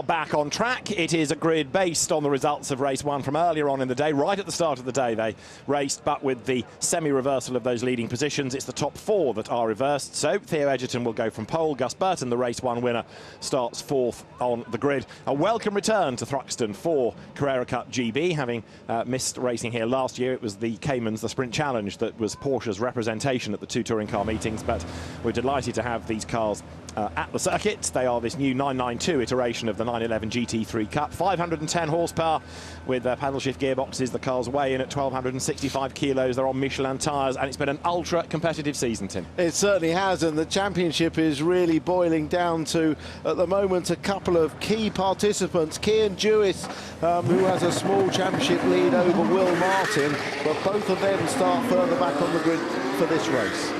Back on track. It is a grid based on the results of race one from earlier on in the day. Right at the start of the day they raced, but with the semi-reversal of those leading positions, it's the top four that are reversed. So Theo Egerton will go from pole. Gus Burton, the race one winner, starts fourth on the grid. A welcome return to Thruxton for Carrera Cup GB, having missed racing here last year. It was the Caymans, the Sprint Challenge, that was Porsche's representation at the two touring car meetings, but we're delighted to have these cars at the circuit. They are this new 992 iteration of the 911 GT3 Cup. 510 horsepower with paddle shift gearboxes. The cars weigh in at 1,265 kilos. They're on Michelin tyres, and it's been an ultra competitive season, Tim. It certainly has, and the championship is really boiling down to, at the moment, a couple of key participants. Cian Jewis, who has a small championship lead over Will Martin, but both of them start further back on the grid for this race.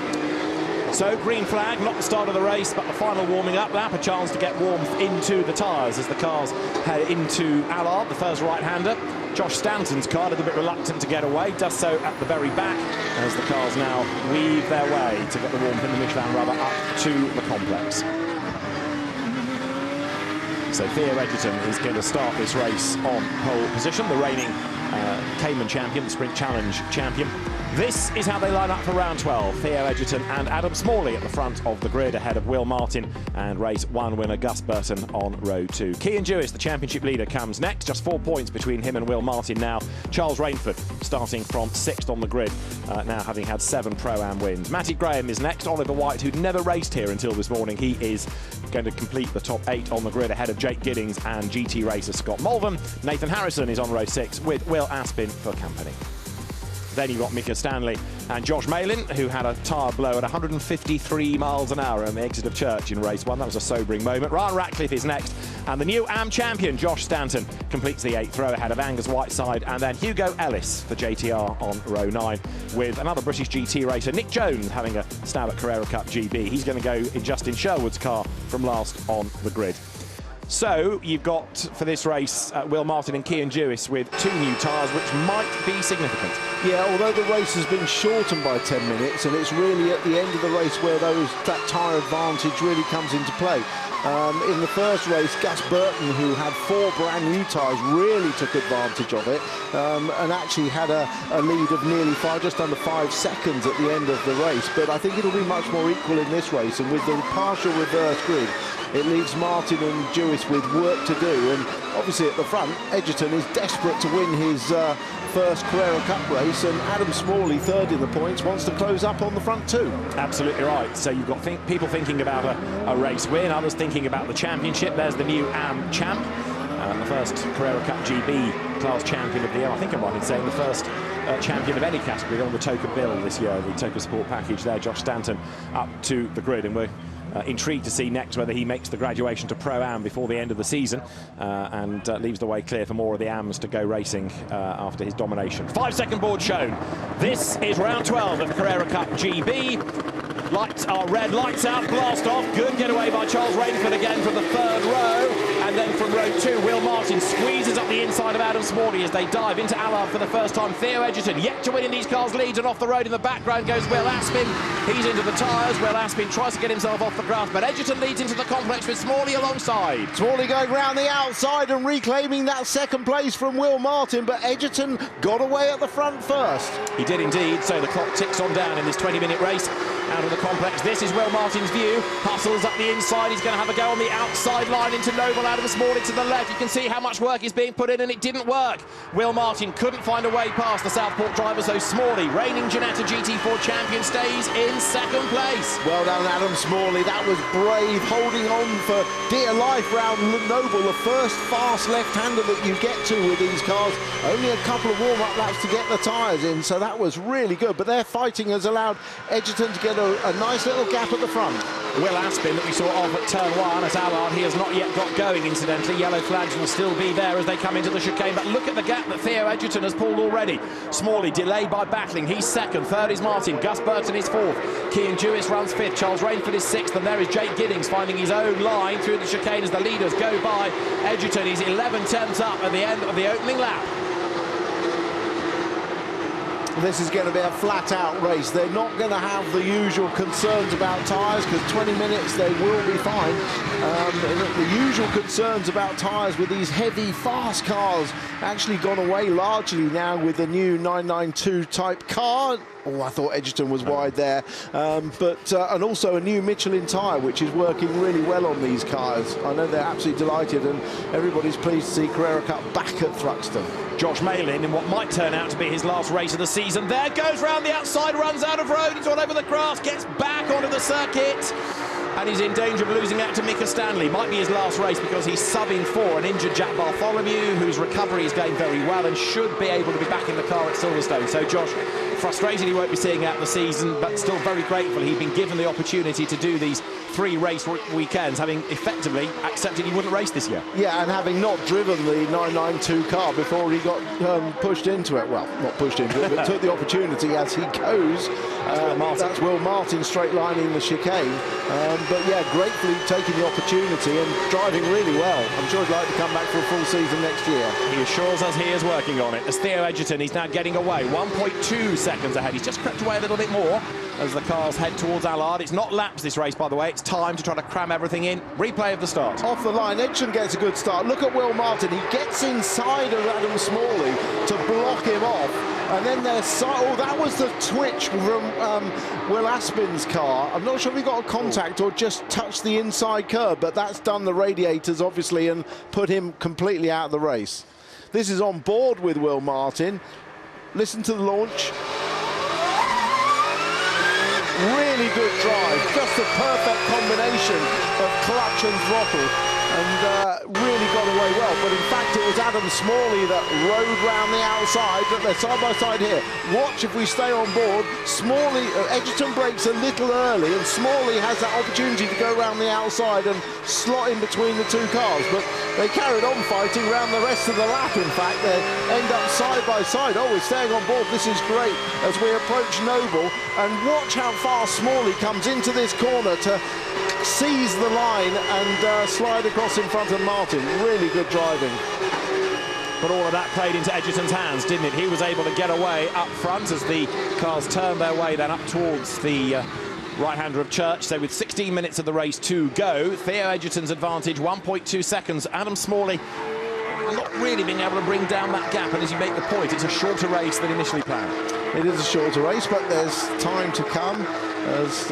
So, green flag, not the start of the race, but the final warming up lap, a chance to get warmth into the tyres as the cars head into Allard, the first right-hander. Josh Stanton's car, a little bit reluctant to get away, does so at the very back as the cars now weave their way to get the warmth in the Michelin rubber up to the complex. So Theo Egerton is going to start this race on pole position, the reigning Cayman champion, the Sprint Challenge champion. This is how they line up for round 12. Theo Egerton and Adam Smalley at the front of the grid, ahead of Will Martin and race one winner Gus Burton on row 2. Cian Jewis, the championship leader, comes next. Just 4 points between him and Will Martin now. Charles Rainford starting from 6th on the grid, now having had 7 Pro-Am wins. Matty Graham is next. Oliver White, who'd never raced here until this morning, he is going to complete the top 8 on the grid, ahead of Jake Giddings and GT racer Scott Malvern. Nathan Harrison is on row 6 with Will Aspin for company. Then you've got Mika Stanley and Josh Malin, who had a tyre blow at 153 miles an hour on the exit of Church in race 1. That was a sobering moment. Ryan Ratcliffe is next, and the new AM champion, Josh Stanton, completes the 8th row ahead of Angus Whiteside, and then Hugo Ellis for JTR on row 9, with another British GT racer, Nick Jones, having a stab at Carrera Cup GB. He's going to go in Justin Sherwood's car from last on the grid. So you've got, for this race, Will Martin and Cian Jewis with 2 new tyres, which might be significant. Yeah, although the race has been shortened by 10 minutes, and it's really at the end of the race where that tyre advantage really comes into play. In the first race, Gus Burton, who had 4 brand new tyres, really took advantage of it, and actually had a lead of nearly just under 5 seconds at the end of the race. But I think it'll be much more equal in this race, and with the partial reverse grid, it leaves Martin and Jewis with work to do. And obviously at the front, Egerton is desperate to win his first Carrera Cup race, and Adam Smalley, 3rd in the points, wants to close up on the front too. Absolutely right. So you've got people thinking about a race win, others thinking about the championship. There's the new AM champ, the first Carrera Cup GB class champion of the year. I think I'm right in saying the first champion of any category on the TOCA bill this year, the TOCA Sport package there. Josh Stanton up to the grid, and we're intrigued to see next whether he makes the graduation to Pro-Am before the end of the season, and leaves the way clear for more of the AMs to go racing after his domination. 5-second board shown. This is round 12 of the Carrera Cup GB. Lights are red, lights out, blast off. Good getaway by Charles Rainford again from the 3rd row. And then from row 2, Will Martin squeezes up the inside of Adam Smalley as they dive into Allard for the first time. Theo Egerton yet to win in these cars, leads, and off the road in the background goes Will Aspin. He's into the tyres. Will Aspin tries to get himself off the grass, but Egerton leads into the complex with Smalley alongside. Smalley going round the outside and reclaiming that 2nd place from Will Martin, but Egerton got away at the front first. He did indeed, so the clock ticks on down in this 20-minute race out of the complex. This is Will Martin's view. Hustles up the inside. He's going to have a go on the outside line into Noble. Adam Smalley to the left. You can see how much work is being put in, and it didn't work. Will Martin couldn't find a way past the Southport driver, so Smalley, reigning Janetta GT4 champion, stays in 2nd place. Well done, Adam Smalley. That was brave, holding on for dear life round Noble, the first fast left-hander that you get to with these cars. Only a couple of warm-up laps to get the tyres in, so that was really good. But their fighting has allowed Egerton to get a nice little gap at the front. Will Aspin, that we saw off at turn 1 at Allard, he has not yet got going, incidentally. Yellow flags will still be there as they come into the chicane, but look at the gap that Theo Egerton has pulled already. Smalley delayed by battling. He's 2nd. 3rd is Martin. Gus Burton is 4th. Cian Jewis runs 5th. Charles Rainford is 6th, and there is Jake Giddings finding his own line through the chicane as the leaders go by. Egerton is 11 tenths up at the end of the opening lap. This is going to be a flat-out race. They're not going to have the usual concerns about tyres, because 20 minutes they will be fine. The usual concerns about tyres with these heavy, fast cars actually gone away largely now with the new 992 type car. Oh, I thought Edgerton was wide there. And also a new Michelin tyre, which is working really well on these cars. I know they're absolutely delighted, and everybody's pleased to see Carrera Cup back at Thruxton. Josh Malin in what might turn out to be his last race of the season. There goes round the outside, runs out of road, he's all over the grass, gets back onto the circuit, and he's in danger of losing out to Mika Stanley. Might be his last race because he's subbing for an injured Jack Bartholomew, whose recovery is going very well and should be able to be back in the car at Silverstone. So Josh, frustrated he won't be seeing out the season, but still very grateful he'd been given the opportunity to do these 3 race weekends, having effectively accepted he wouldn't race this year. Yeah, and having not driven the 992 car before he got pushed into it. Well, not pushed into it, but took the opportunity as he goes. That's Will Martin straight lining the chicane. But yeah, gratefully taking the opportunity and driving really well. I'm sure he'd like to come back for a full season next year. He assures us he is working on it. As Theo Edgerton, he's now getting away, 1.2 seconds ahead. He's just crept away a little bit more as the cars head towards Allard. It's not laps this race, by the way. It's time to try to cram everything in. Replay of the start. Off the line, Edgerton gets a good start. Look at Will Martin. He gets inside of Adam Smalley to block him off. And then there's... Oh, that was the twitch from Will Aspin's car. I'm not sure if he got a contact or just touched the inside curb, but that's done the radiators, obviously, and put him completely out of the race. This is on board with Will Martin. Listen to the launch. Really good drive, just a perfect combination of clutch and throttle, and really got away well. But in fact, it was Adam Smalley that rode round the outside. Look, they're side by side here. Watch if we stay on board. Smalley, Edgerton brakes a little early, and Smalley has that opportunity to go around the outside and slot in between the 2 cars. But they carried on fighting around the rest of the lap. In fact, they end up side by side. Oh, we're staying on board. This is great as we approach Noble. And watch how far Smalley comes into this corner to seize the line and slide across in front of Martin. Really good driving. But all of that played into Edgerton's hands, didn't it? He was able to get away up front as the cars turned their way then up towards the right-hander of Church. So with 16 minutes of the race to go, Theo Edgerton's advantage, 1.2 seconds. Adam Smalley not really being able to bring down that gap, and as you make the point, it's a shorter race than initially planned. It is a shorter race, but there's time to come as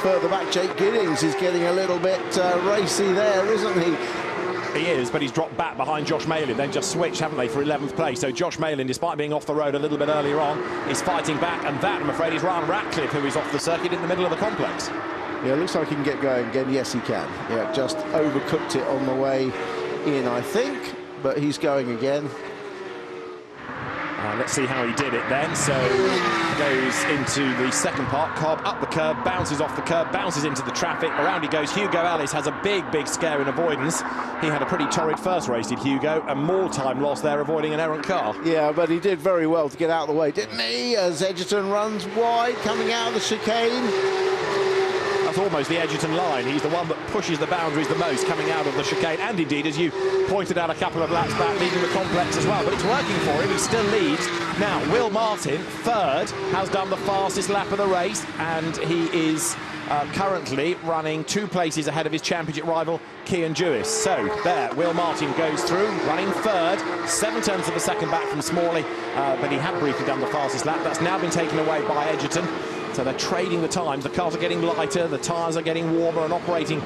further back Jake Giddings is getting a little bit racy there, isn't he? He is, but he's dropped back behind Josh Malin. They've just switched, haven't they, for 11th place. So Josh Malin, despite being off the road a little bit earlier on, is fighting back, and that, I'm afraid, is Ryan Ratcliffe, who is off the circuit in the middle of the complex. Yeah, looks like he can get going again. Yes, he can. Yeah, just overcooked it on the way in, I think, but he's going again. Let's see how he did it then. So goes into the second part, Cobb up the curb, bounces off the curb, bounces into the traffic, around he goes. Hugo Ellis has a big scare in avoidance. He had a pretty torrid first race, did Hugo, and more time lost there avoiding an errant car. Yeah, but he did very well to get out of the way, didn't he? As Edgerton runs wide, coming out of the chicane. That's almost the Edgerton line. He's the one that pushes the boundaries the most, coming out of the chicane, and indeed, as you pointed out a couple of laps back, leading the complex as well. But it's working for him. He still leads. Now, Will Martin, third, has done the fastest lap of the race, and he is currently running 2 places ahead of his championship rival, Cian Jewis. So there, Will Martin goes through, running third, 7/10 of a second back from Smalley, but he had briefly done the fastest lap. That's now been taken away by Edgerton. So they're trading the times. The cars are getting lighter, the tyres are getting warmer and operating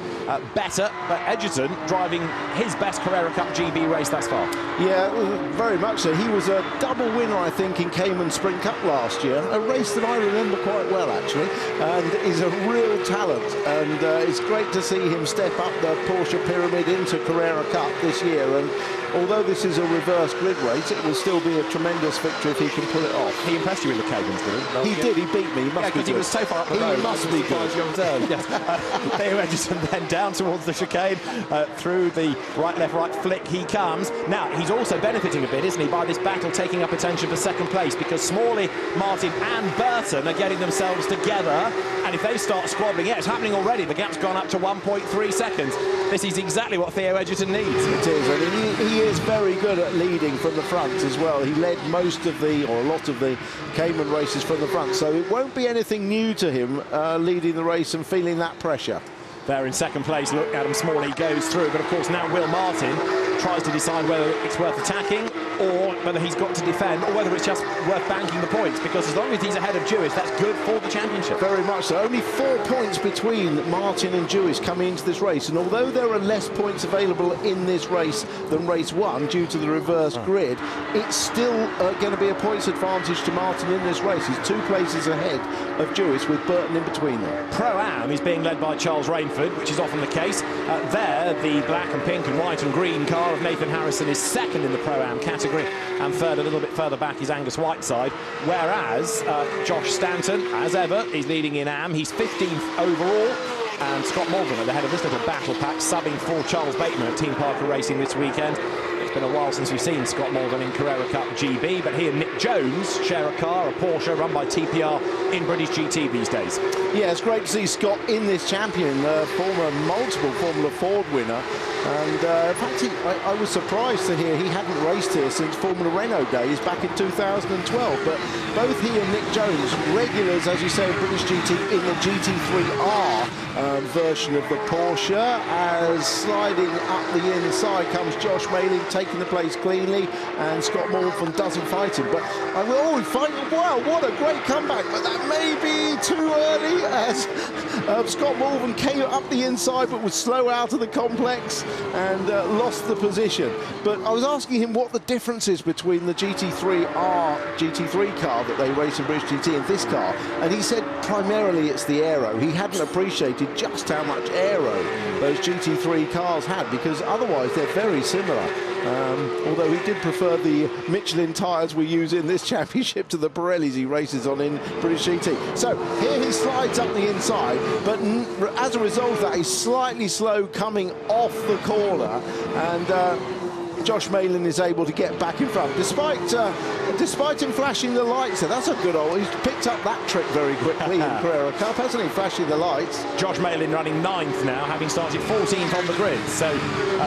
better. But Edgerton driving his best Carrera Cup GB race thus far. Yeah, very much so. He was a double winner, I think, in Cayman Sprint Cup last year. A race that I remember quite well, actually. And he's a real talent. And it's great to see him step up the Porsche pyramid into Carrera Cup this year. And although this is a reverse grid race, it will still be a tremendous victory if he can pull it off. He impressed you in the Caymans, did he? He did. He beat me. He must be good. He was so far up the road. He must be good. Yes. Theo Edgerton then down towards the chicane, through the right, left, right flick he comes. Now, he's also benefiting a bit, isn't he, by this battle taking up attention for second place, because Smalley, Martin and Burton are getting themselves together, and if they start squabbling, yeah, it's happening already. The gap's gone up to 1.3 seconds. This is exactly what Theo Edgerton needs. It is, and he is very good at leading from the front as well. He led most of a lot of the Cayman races from the front, so it won't be anything new to him leading the race and feeling that pressure. There in second place, look, Adam Smalley goes through, but of course now Will Martin tries to decide whether it's worth attacking or whether he's got to defend or whether it's just worth banking the points, because as long as he's ahead of Jewis, that's good for the championship. Very much so. Only 4 points between Martin and Jewis coming into this race, and although there are less points available in this race than race 1 due to the reverse grid, it's still going to be a points advantage to Martin in this race. He's 2 places ahead of Jewis with Burton in between them. Pro-Am is being led by Charles Rainford, which is often the case. There, the black and pink and white and green car of Nathan Harrison is second in the Pro-Am category, and third, a little bit further back, is Angus Whiteside, whereas Josh Stanton, as ever, is leading in Am. He's 15th overall, and Scott Morgan at the head of this little battle pack, subbing for Charles Bateman at Team Parker Racing this weekend. It's been a while since we've seen Scott Morgan in Carrera Cup GB, but he and Nick Jones share a car, a Porsche, run by TPR in British GT these days. Yeah, it's great to see Scott in this champion, former multiple Formula Ford winner. And in fact, I was surprised to hear he hadn't raced here since Formula Renault days back in 2012. But both he and Nick Jones, regulars, as you say, in British GT in the GT3R version of the Porsche. As sliding up the inside comes Josh Mayling, taking the place cleanly, and Scott Morgan doesn't fight him. But wow, what a great comeback! But that may be too early, as Scott Morgan came up the inside but was slow out of the complex and lost the position. But I was asking him what the difference is between the GT3R GT3 car that they race in British GT and this car, and he said primarily it's the aero. He hadn't appreciated just how much aero those GT3 cars had, because otherwise they're very similar. Although he did prefer the Michelin tyres we use in this championship to the Pirellis he races on in British GT. So here he slides up the inside, but as a result of that, he's slightly slow coming off the corner, and Josh Mayling is able to get back in front, despite him flashing the lights. So that's a good old. He's picked up that trick very quickly in Carrera Cup, hasn't he? Flashing the lights. Josh Mayling running 9th now, having started 14th on the grid. So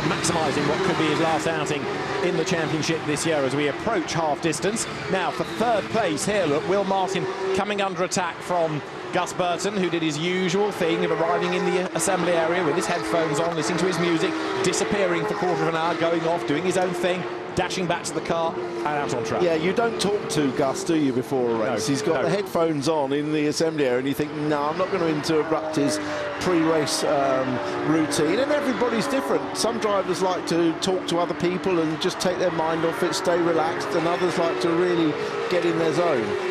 maximising what could be his last outing in the championship this year as we approach half distance. Now for third place here, look, Will Martin coming under attack from Gus Burton, who did his usual thing of arriving in the assembly area with his headphones on, listening to his music, disappearing for a quarter of an hour, going off, doing his own thing, dashing back to the car and out on track. Yeah, you don't talk to Gus, do you, before a race? No, he's got the headphones on in the assembly area, and you think, no, I'm not going to interrupt his pre-race routine. And everybody's different. Some drivers like to talk to other people and just take their mind off it, stay relaxed, and others like to really get in their zone.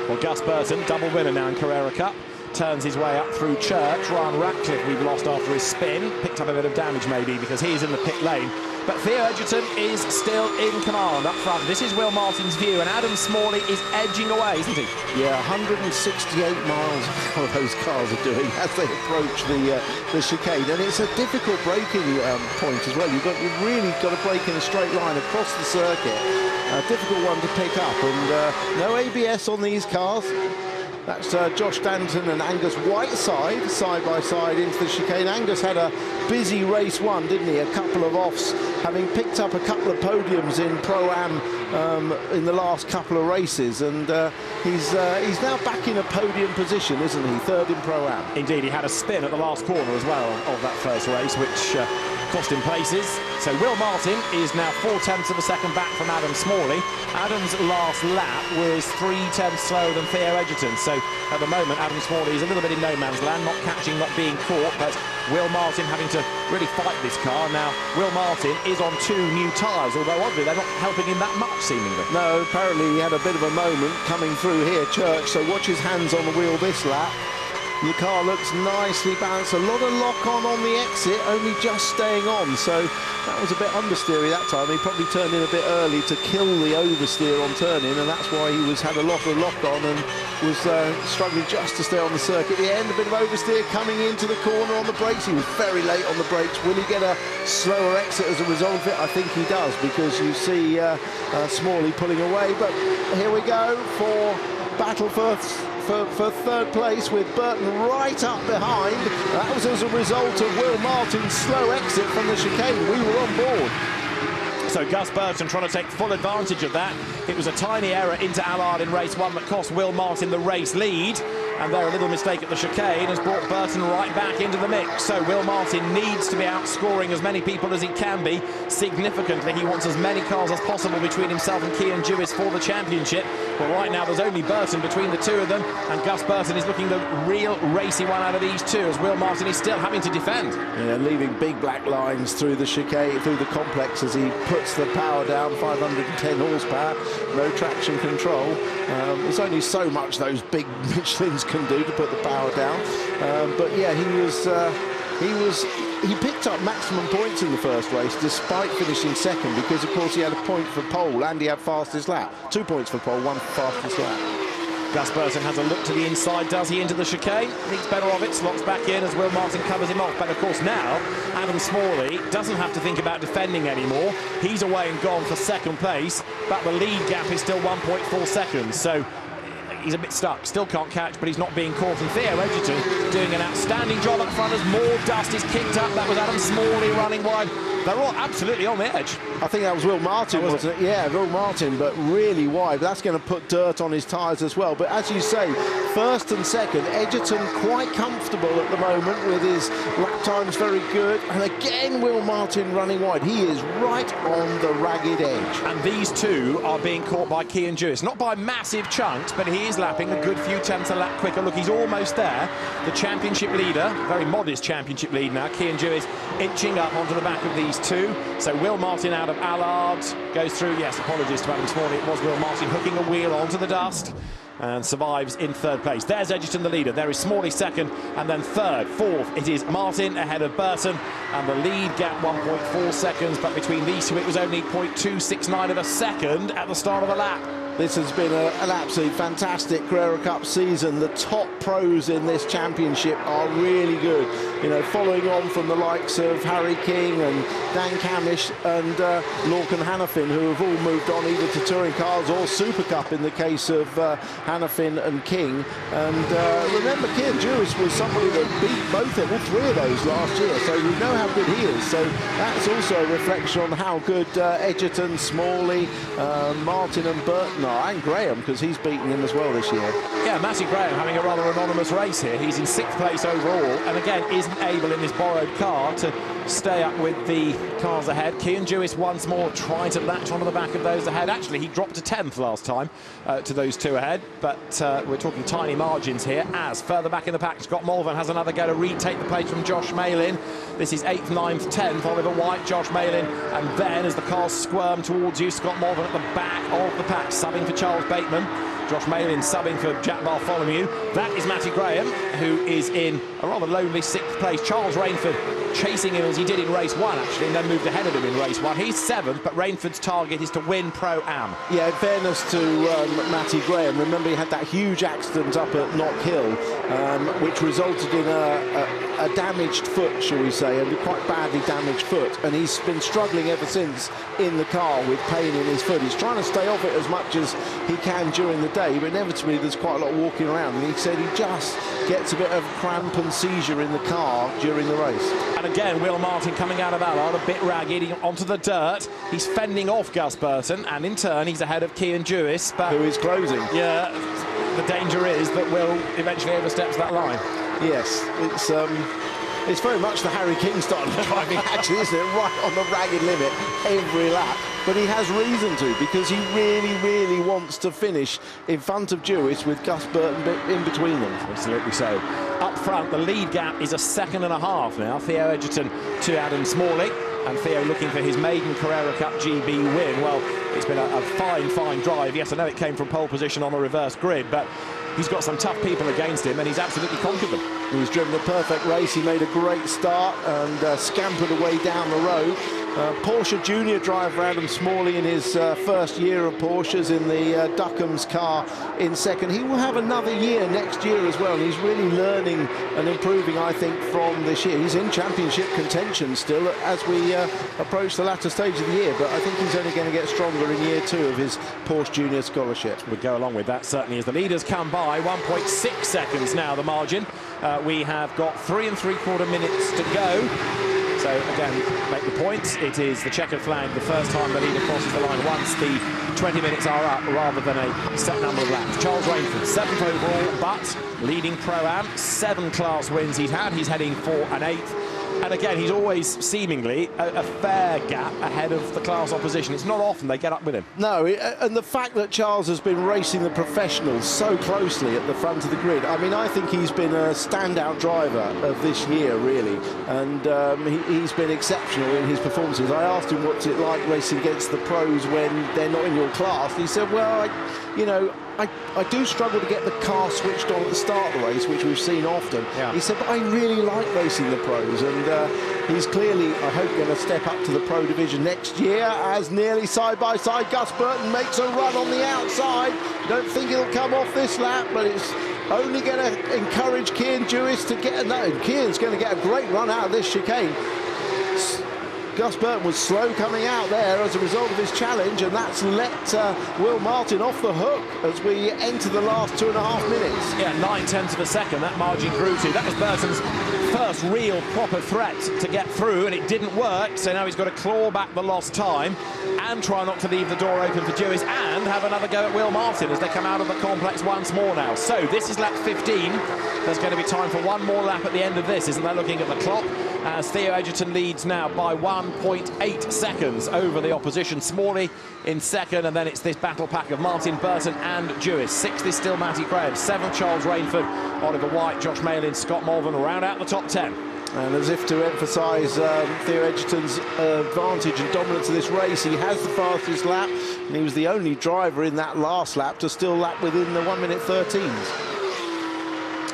Well, Gus Burton, double winner now in Carrera Cup, turns his way up through Church. Ryan Ratcliffe we've lost after his spin, picked up a bit of damage maybe because he's in the pit lane. But Theo Edgerton is still in command up front. This is Will Martin's view, and Adam Smalley is edging away, isn't he? Yeah, 168 miles of those cars are doing as they approach the chicane, and it's a difficult braking point as well. You've really got to brake in a straight line across the circuit. A difficult one to pick up, and no ABS on these cars. That's Josh Stanton and Angus Whiteside side by side into the chicane. Angus had a busy race 1, didn't he? A couple of offs, having picked up a couple of podiums in Pro-Am in the last couple of races, and he's now back in a podium position, isn't he? 3rd in Pro-Am. Indeed, he had a spin at the last corner as well of that first race, which cost him places. So Will Martin is now 4/10 of a second back from Adam Smalley. Adam's last lap was 3/10 slower than Theo Edgerton. So at the moment, Adam Smalley is a little bit in no man's land, not catching, not being caught, but Will Martin having to really fight this car. Now, Will Martin is on 2 new tyres, although oddly they're not helping him that much, seemingly. No, apparently he had a bit of a moment coming through here, Church, so watch his hands on the wheel this lap. The car looks nicely balanced. A lot of lock-on the exit, only just staying on. So that was a bit understeery that time. He probably turned in a bit early to kill the oversteer on turn-in, and that's why he had a lot of lock-on and was struggling just to stay on the circuit. At the end, a bit of oversteer coming into the corner on the brakes. He was very late on the brakes. Will he get a slower exit as a result of it? I think he does, because you see Smalley pulling away. But here we go for battle for for third place with Burton right up behind. That was as a result of Will Martin's slow exit from the chicane. We were on board. So Gus Burton trying to take full advantage of that. It was a tiny error into Allard in race 1 that cost Will Martin the race lead. And there, a little mistake at the chicane has brought Burton right back into the mix. So Will Martin needs to be outscoring as many people as he can be. Significantly, he wants as many cars as possible between himself and Cian Duis for the championship. But right now, there's only Burton between the two of them. And Gus Burton is looking the real racy one out of these two, as Will Martin is still having to defend. Yeah, leaving big black lines through the chicane, through the complex as he puts the power down, 510 horsepower, no traction control. There's only so much those big Michelins can do to put the power down. But yeah, he picked up maximum points in the first race despite finishing second, because of course he had a point for pole and he had fastest lap. 2 points for pole, 1 for fastest lap. Gus Burton has a look to the inside, does he, into the chicane? Thinks better of it, slots back in as Will Martin covers him off. But of course now, Adam Smalley doesn't have to think about defending anymore. He's away and gone for second place, but the lead gap is still 1.4 seconds. So he's a bit stuck, still can't catch, but he's not being caught. And Theo Edgerton doing an outstanding job up front as more dust is kicked up. That was Adam Smalley running wide. They're all absolutely on the edge. I think that was Will Martin, wasn't it? Yeah, Will Martin, but really wide. That's going to put dirt on his tyres as well. But as you say, first and second, Edgerton quite comfortable at the moment with his lap times very good. And again, Will Martin running wide. He is right on the ragged edge. And these two are being caught by Cian Duis. Not by massive chunks, but he is lapping a good few tenths a lap quicker. Look, he's almost there. The championship leader, very modest championship lead now, Cian Duis inching up onto the back of these two. So Will Martin out of Allard goes through. Yes, apologies to Adam Smalley. It was Will Martin hooking a wheel onto the dust and survives in third place. There's Edgerton, the leader. There is Smalley second, and then third, fourth. It is Martin ahead of Burton, and the lead gap 1.4 seconds. But between these two, it was only 0.269 of a second at the start of the lap. This has been an absolutely fantastic Carrera Cup season. The top pros in this championship are really good. You know, following on from the likes of Harry King and Dan Camish and Lorcan Hannafin, who have all moved on either to touring cars or Super Cup in the case of Hannafin and King. And remember, Cian Duis was somebody that beat all three of those last year, so we know how good he is. So that's also a reflection on how good Edgerton, Smalley, Martin and Burton are, and Graham, because he's beaten him as well this year. Yeah, Matty Graham having a rather anonymous race here. He's in 6th place overall, and again isn't able in this borrowed car to stay up with the cars ahead. Cian Duis once more trying to latch onto the back of those ahead. Actually, he dropped to 10th last time to those two ahead, but we're talking tiny margins here. As further back in the pack, Scott Malvern has another go to retake the place from Josh Malin. This is 8th, 9th, 10th. Oliver White, Josh Malin, and then as the cars squirm towards you, Scott Malvern at the back of the pack, subbing for Charles Bateman. Josh Malin subbing for Jack Bartholomew. That is Matty Graham, who is in a rather lonely 6th place. Charles Rainford chasing him as he did in race 1, actually, and then moved ahead of him in race 1. He's 7th, but Rainford's target is to win Pro-Am. Yeah, in fairness to Matty Graham, remember he had that huge accident up at Knock Hill, which resulted in a damaged foot, shall we say, and quite badly damaged foot, and he's been struggling ever since in the car with pain in his foot. He's trying to stay off it as much as he can during the day, but inevitably there's quite a lot of walking around, and he said he just gets a bit of cramp and seizure in the car during the race. And again, Will Martin coming out of Allard, a bit ragged onto the dirt. He's fending off Gus Burton, and in turn he's ahead of Cian Duis, but who is closing. Yeah, the danger is that Will eventually oversteps that line. Yes, it's very much the Harry King style of driving, actually, isn't it? Right on the ragged limit every lap. But he has reason to, because he really, really wants to finish in front of Duis with Gus Burton in between them. Absolutely so. Up front, the lead gap is 1.5 seconds now. Theo Edgerton to Adam Smalley. And Theo looking for his maiden Carrera Cup GB win. Well, it's been a fine, fine drive. Yes, I know it came from pole position on a reverse grid, but he's got some tough people against him, and he's absolutely conquered them. He's driven a perfect race. He made a great start and scampered away down the road. Porsche junior driver Adam Smalley in his first year of Porsches in the Duckham's car in second. He will have another year next year as well. He's really learning and improving, I think, from this year. He's in championship contention still as we approach the latter stage of the year, but I think he's only going to get stronger in year 2 of his Porsche junior scholarship. Would go along with that, certainly, as the leaders come by. 1.6 seconds now, the margin. We have got 3 3/4 minutes to go. So, again, make the point, it is the checkered flag the first time the leader crosses the line once the 20 minutes are up, rather than a set number of laps. Charles Rainford, 7th overall, but leading Pro-Am, 7 class wins he's had. He's heading for an 8th. And again, he's always seemingly a fair gap ahead of the class opposition. It's not often they get up with him. No, and the fact that Charles has been racing the professionals so closely at the front of the grid, I mean, I think he's been a standout driver of this year, really. And he's been exceptional in his performances. I asked him what's it like racing against the pros when they're not in your class. And he said, well, I do struggle to get the car switched on at the start of the race, which we've seen often. Yeah. He said, but I really like racing the pros, and he's clearly, I hope, going to step up to the pro division next year, as nearly side-by-side Gus Burton makes a run on the outside. Don't think he'll come off this lap, but it's only going to encourage Cian Dewis to get another. Cian's going to get a great run out of this chicane. Gus Burton was slow coming out there as a result of his challenge, and that's let Will Martin off the hook as we enter the last 2.5 minutes. Yeah, 9/10 of a second that margin grew to. That was Burton's first real proper threat to get through, and it didn't work, so now he's got to claw back the lost time and try not to leave the door open for Dewis, and have another go at Will Martin as they come out of the complex once more now. So this is lap 15. There's going to be time for one more lap at the end of this, isn't there, looking at the clock, as Theo Edgerton leads now by 1.8 seconds over the opposition. Smalley in second, and then it's this battle pack of Martin, Burton and Dewis. 6th is still Matty Graham, 7th Charles Rainford, Oliver White, Josh Malin, Scott Malvern round out the top 10. And as if to emphasise Theo Edgerton's advantage and dominance of this race, he has the fastest lap, and he was the only driver in that last lap to still lap within the 1:13s.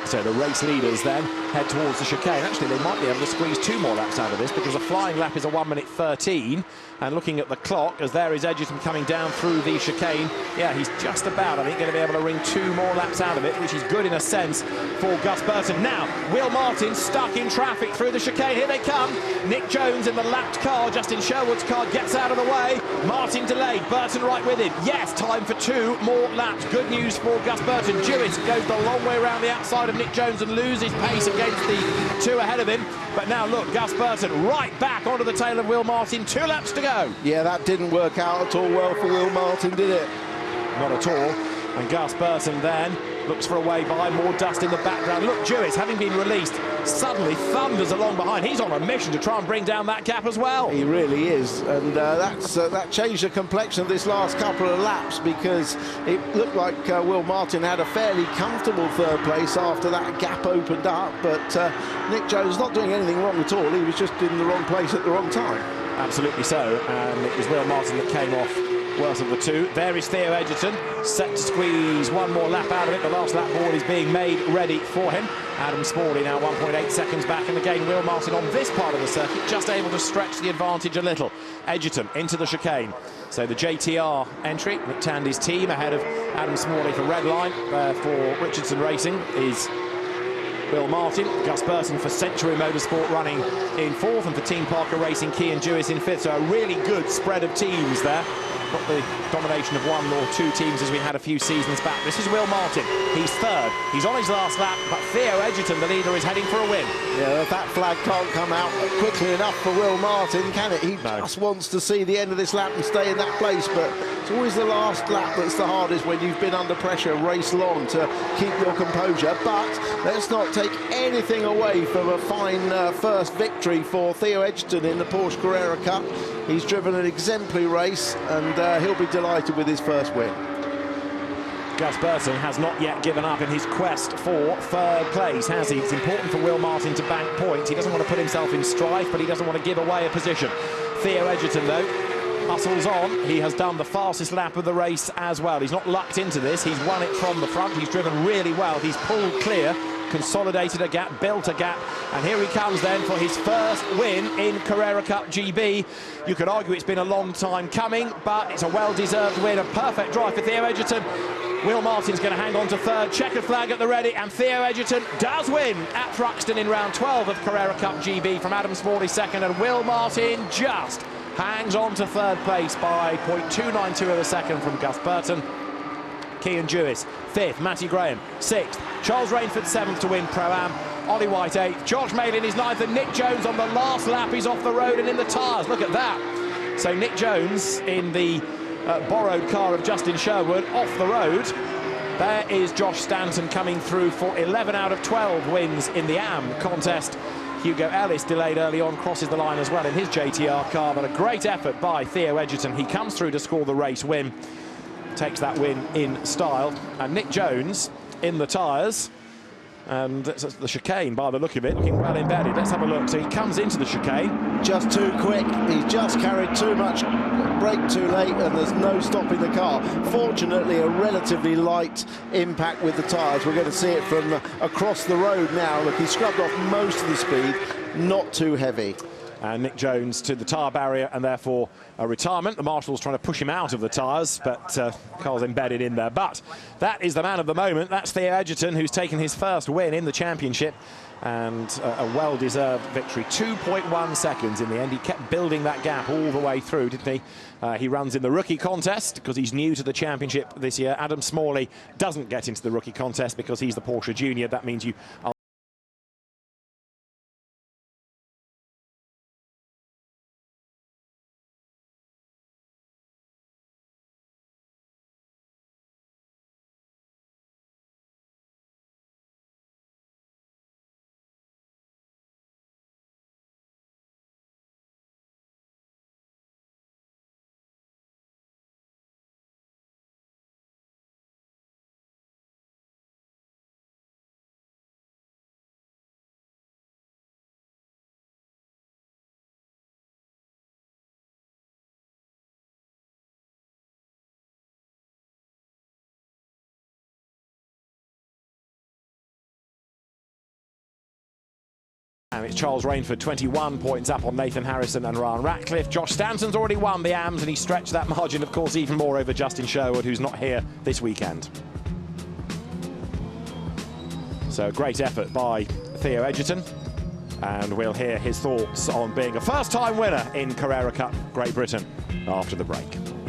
So the race leaders then head towards the chicane. Actually, they might be able to squeeze 2 more laps out of this, because a flying lap is a 1:13. And looking at the clock, as there is Edgerton coming down through the chicane, yeah, he's just about, I think, going to be able to wring 2 more laps out of it, which is good in a sense for Gus Burton. Now, Will Martin stuck in traffic through the chicane. Here they come. Nick Jones in the lapped car. Justin Sherwood's car gets out of the way. Martin delayed. Burton right with him. Yes, time for 2 more laps. Good news for Gus Burton. Dewis goes the long way around the outside of Nick Jones and loses pace against the 2 ahead of him. But now look, Gus Burton right back onto the tail of Will Martin. 2 laps to go. Yeah, that didn't work out at all well for Will Martin, did it? Not at all. And Gus Burton then looks for a way by, more dust in the background. Look, Dewis, having been released, suddenly thunders along behind. He's on a mission to try and bring down that gap as well. He really is, and that changed the complexion of this last couple of laps, because it looked like Will Martin had a fairly comfortable 3rd place after that gap opened up, but Nick Jones not doing anything wrong at all. He was just in the wrong place at the wrong time. Absolutely so, and it was Will Martin that came off worst of the 2. There is Theo Edgerton, set to squeeze 1 more lap out of it. The last lap board is being made ready for him. Adam Smalley now 1.8 seconds back, and again Will Martin on this part of the circuit just able to stretch the advantage a little. Edgerton into the chicane. So the JTR entry, Nick Tandy's team ahead of Adam Smalley for Redline. For Richardson Racing is Will Martin. Gus Burton for Century Motorsport running in 4th, and for Team Parker Racing, Cian Dewis in 5th. So a really good spread of teams there. Not the domination of 1 or 2 teams as we had a few seasons back. This is Will Martin. He's 3rd. He's on his last lap, but Theo Edgerton, the leader, is heading for a win. Yeah, that flag can't come out quickly enough for Will Martin, can it? He just wants to see the end of this lap and stay in that place, but it's always the last lap that's the hardest when you've been under pressure race long to keep your composure. But let's not take anything away from a fine first victory for Theo Edgerton in the Porsche Carrera Cup. He's driven an exemplary race, and he'll be delighted with his first win. Gus Burton has not yet given up in his quest for 3rd place, has he? It's important for Will Martin to bank points. He doesn't want to put himself in strife, but he doesn't want to give away a position. Theo Edgerton, though, hustles on. He has done the fastest lap of the race as well. He's not lucked into this. He's won it from the front. He's driven really well. He's pulled clear consolidated a gap, built a gap, and here he comes then for his first win in Carrera Cup GB. You could argue it's been a long time coming, but it's a well-deserved win, a perfect drive for Theo Edgerton. Will Martin's going to hang on to third, checkered flag at the ready, and Theo Edgerton does win at Thruxton in round 12 of Carrera Cup GB from Adam Smalley second, and Will Martin just hangs on to third place by 0.292 of a second from Gus Burton. Cian Jewis fifth, Matty Graham sixth, Charles Rainford seventh to win Pro-Am, Ollie White eighth, Josh Malin is ninth, and Nick Jones on the last lap. He's off the road and in the tyres. Look at that. So Nick Jones in the borrowed car of Justin Sherwood off the road. There is Josh Stanton coming through for 11 out of 12 wins in the AM contest. Hugo Ellis delayed early on, crosses the line as well in his JTR car, but a great effort by Theo Edgerton. He comes through to score the race win, takes that win in style, and Nick Jones in the tyres. And it's the chicane by the look of it, looking well embedded. Let's have a look. So he comes into the chicane. Just too quick. He's just carried too much, brake too late, and there's no stopping the car. Fortunately, a relatively light impact with the tyres. We're going to see it from across the road now. Look, he scrubbed off most of the speed, not too heavy. And Nick Jones to the tyre barrier, and therefore a retirement. The marshal's trying to push him out of the tyres, but car's embedded in there. But that is the man of the moment. That's Theo Edgerton, who's taken his first win in the championship, and a well-deserved victory. 2.1 seconds in the end. He kept building that gap all the way through, didn't he? He runs in the rookie contest because he's new to the championship this year. Adam Smalley doesn't get into the rookie contest because he's the Porsche Junior. That means you are and it's Charles Rainford, 21 points up on Nathan Harrison and Ryan Ratcliffe. Josh Stanton's already won the AMs, and he stretched that margin, of course, even more over Justin Sherwood, who's not here this weekend. So great effort by Theo Edgerton, and we'll hear his thoughts on being a first-time winner in Carrera Cup Great Britain after the break.